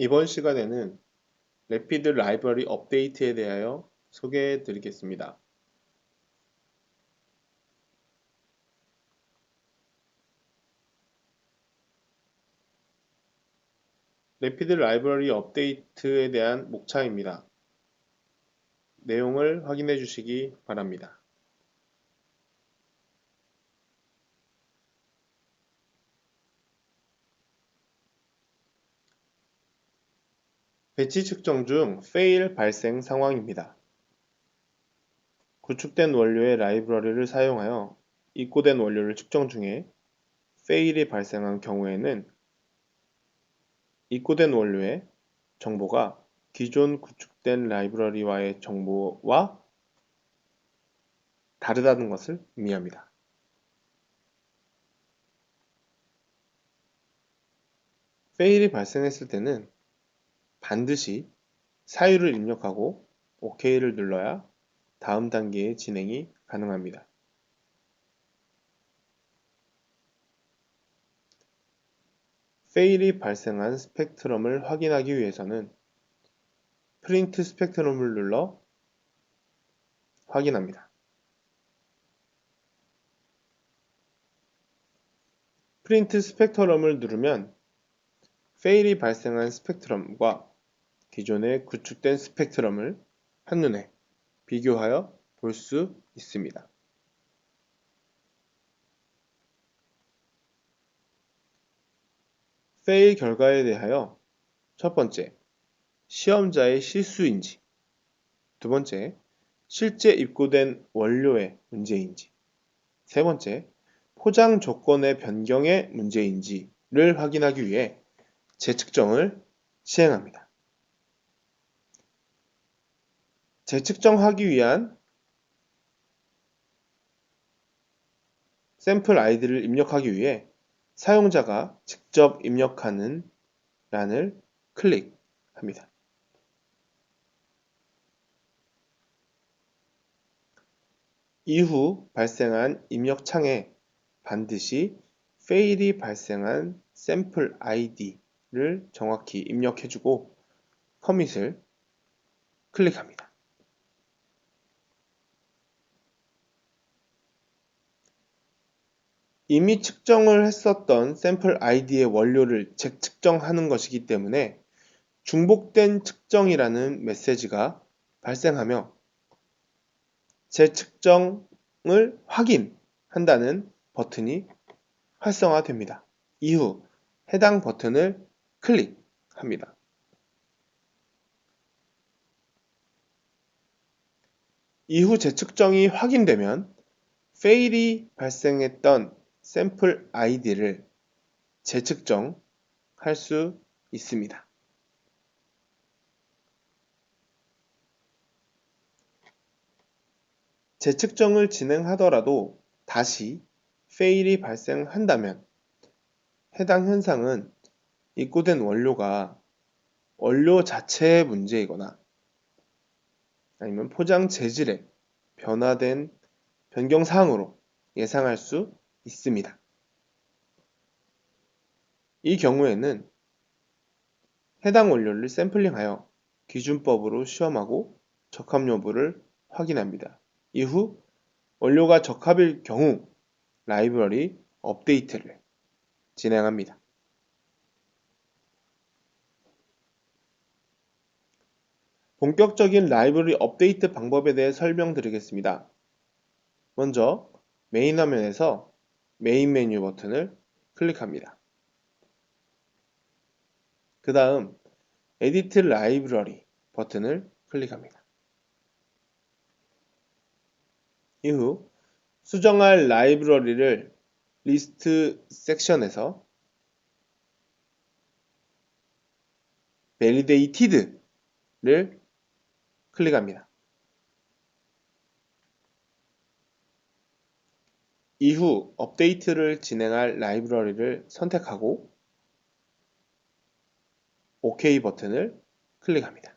이번 시간에는 Rapid 라이브러리 업데이트에 대하여 소개해 드리겠습니다. Rapid 라이브러리 업데이트에 대한 목차입니다. 내용을 확인해 주시기 바랍니다. 배치 측정 중 fail 발생 상황입니다. 구축된 원료의 라이브러리를 사용하여 입고된 원료를 측정 중에 fail이 발생한 경우에는 입고된 원료의 정보가 기존 구축된 라이브러리와의 정보와 다르다는 것을 의미합니다. 페일이 발생했을 때는 반드시 사유를 입력하고 OK를 눌러야 다음 단계의 진행이 가능합니다. 페일이 발생한 스펙트럼을 확인하기 위해서는 프린트 스펙트럼을 눌러 확인합니다. 프린트 스펙트럼을 누르면 페일이 발생한 스펙트럼과 기존에 구축된 스펙트럼을 한눈에 비교하여 볼 수 있습니다. 페일 결과에 대하여 첫 번째, 시험자의 실수인지, 두 번째, 실제 입고된 원료의 문제인지, 세 번째, 포장 조건의 변경의 문제인지를 확인하기 위해 재측정을 시행합니다. 재측정하기 위한 샘플 아이디를 입력하기 위해 사용자가 직접 입력하는 란을 클릭합니다. 이후 발생한 입력 창에 반드시 페일이 발생한 샘플 아이디를 정확히 입력해주고 커밋을 클릭합니다. 이미 측정을 했었던 샘플 아이디의 원료를 재측정하는 것이기 때문에 중복된 측정이라는 메시지가 발생하며 재측정을 확인한다는 버튼이 활성화됩니다. 이후 해당 버튼을 클릭합니다. 이후 재측정이 확인되면 페일이 발생했던 샘플 아이디를 재측정할 수 있습니다. 재측정을 진행하더라도 다시 페일이 발생한다면 해당 현상은 입고된 원료가 원료 자체의 문제이거나 아니면 포장 재질에 변화된 변경 사항으로 예상할 수 있습니다. 이 경우에는 해당 원료를 샘플링하여 기준법으로 시험하고 적합 여부를 확인합니다. 이후 원료가 적합일 경우 라이브러리 업데이트를 진행합니다. 본격적인 라이브러리 업데이트 방법에 대해 설명드리겠습니다. 먼저 메인 화면에서 메인 메뉴 버튼을 클릭합니다. 그 다음 에디트 라이브러리 버튼을 클릭합니다. 이후 수정할 라이브러리를 리스트 섹션에서 validated를 클릭합니다. 이후 업데이트를 진행할 라이브러리를 선택하고 OK 버튼을 클릭합니다.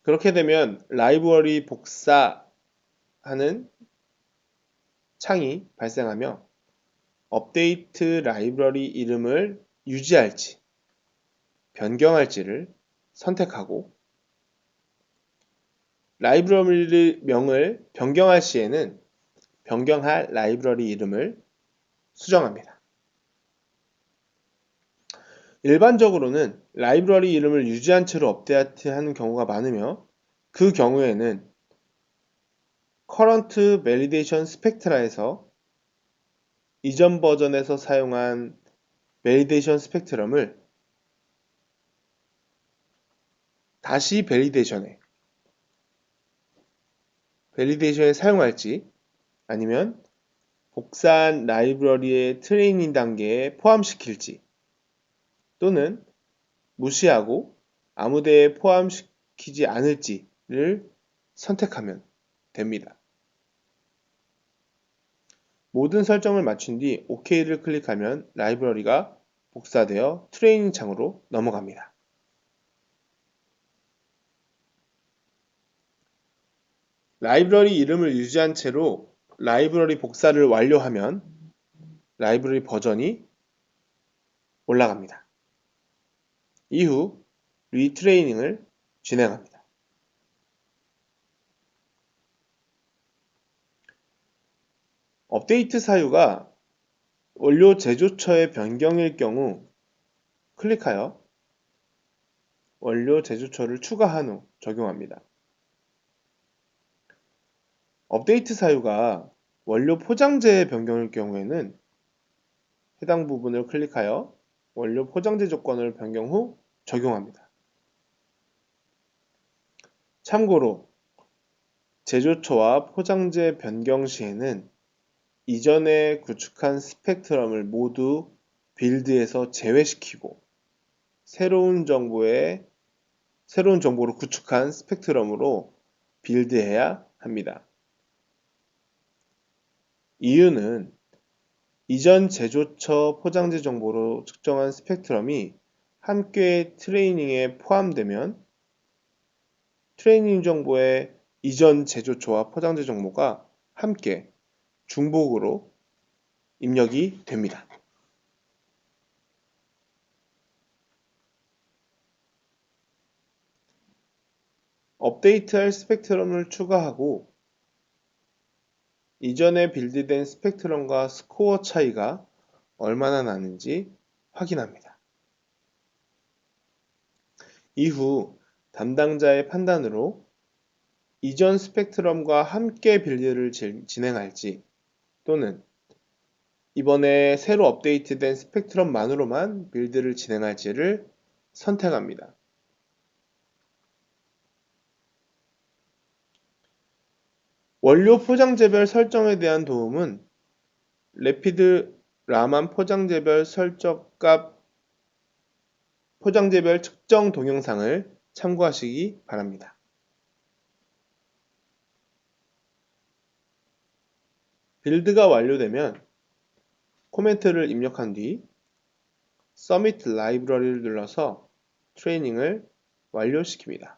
그렇게 되면 라이브러리 복사하는 창이 발생하며 업데이트 라이브러리 이름을 유지할지 변경할지를 선택하고 라이브러리 명을 변경할 시에는 변경할 라이브러리 이름을 수정합니다. 일반적으로는 라이브러리 이름을 유지한 채로 업데이트하는 경우가 많으며 그 경우에는 Current Validation Spectra에서 이전 버전에서 사용한 밸리데이션 스펙트럼을 다시 밸리데이션에 사용할지 아니면 복사한 라이브러리의 트레이닝 단계에 포함시킬지 또는 무시하고 아무 데에 포함시키지 않을지를 선택하면 됩니다. 모든 설정을 마친 뒤 OK를 클릭하면 라이브러리가 복사되어 트레이닝 창으로 넘어갑니다. 라이브러리 이름을 유지한 채로 라이브러리 복사를 완료하면 라이브러리 버전이 올라갑니다. 이후 리트레이닝을 진행합니다. 업데이트 사유가 원료 제조처의 변경일 경우 클릭하여 원료 제조처를 추가한 후 적용합니다. 업데이트 사유가 원료 포장재의 변경일 경우에는 해당 부분을 클릭하여 원료 포장재 조건을 변경 후 적용합니다. 참고로 제조처와 포장재 변경 시에는 이전에 구축한 스펙트럼을 모두 빌드에서 제외시키고 새로운 정보로 구축한 스펙트럼으로 빌드해야 합니다. 이유는 이전 제조처 포장재 정보로 측정한 스펙트럼이 한 꾀의 트레이닝에 포함되면 트레이닝 정보의 이전 제조처와 포장재 정보가 함께 중복으로 입력이 됩니다. 업데이트할 스펙트럼을 추가하고 이전에 빌드된 스펙트럼과 스코어 차이가 얼마나 나는지 확인합니다. 이후 담당자의 판단으로 이전 스펙트럼과 함께 빌드를 진행할지 또는 이번에 새로 업데이트된 스펙트럼만으로만 빌드를 진행할지를 선택합니다. 원료 포장재별 설정에 대한 도움은 래피드 라만 포장재별 포장재별 측정 동영상을 참고하시기 바랍니다. 빌드가 완료되면 코멘트를 입력한 뒤 Submit Library를 눌러서 트레이닝을 완료시킵니다.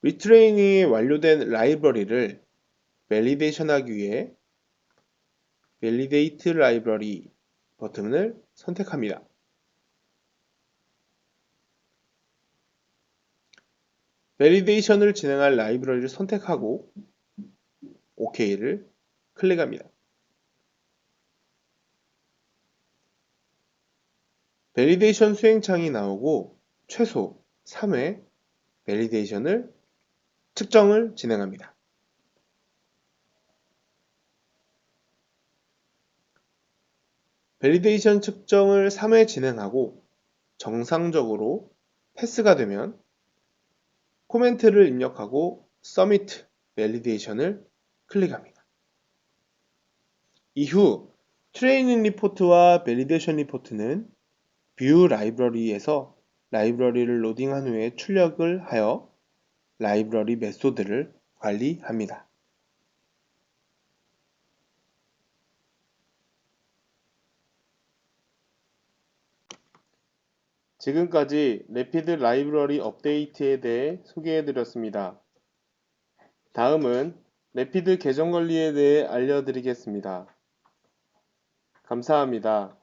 리트레이닝이 완료된 라이브러리를 밸리데이션하기 위해 Validate Library 버튼을 선택합니다. 밸리데이션을 진행할 라이브러리를 선택하고 OK를 클릭합니다. 밸리데이션 수행창이 나오고 최소 3회 밸리데이션을 측정을 진행합니다. 밸리데이션 측정을 3회 진행하고 정상적으로 패스가 되면 코멘트를 입력하고 Submit Validation을 클릭합니다. 이후 트레이닝 리포트와 밸리데이션 리포트는 뷰 라이브러리에서 라이브러리를 로딩한 후에 출력을 하여 라이브러리 메소드를 관리합니다. 지금까지 래피드 라이브러리 업데이트에 대해 소개해드렸습니다. 다음은 래피드 계정 관리에 대해 알려드리겠습니다. 감사합니다.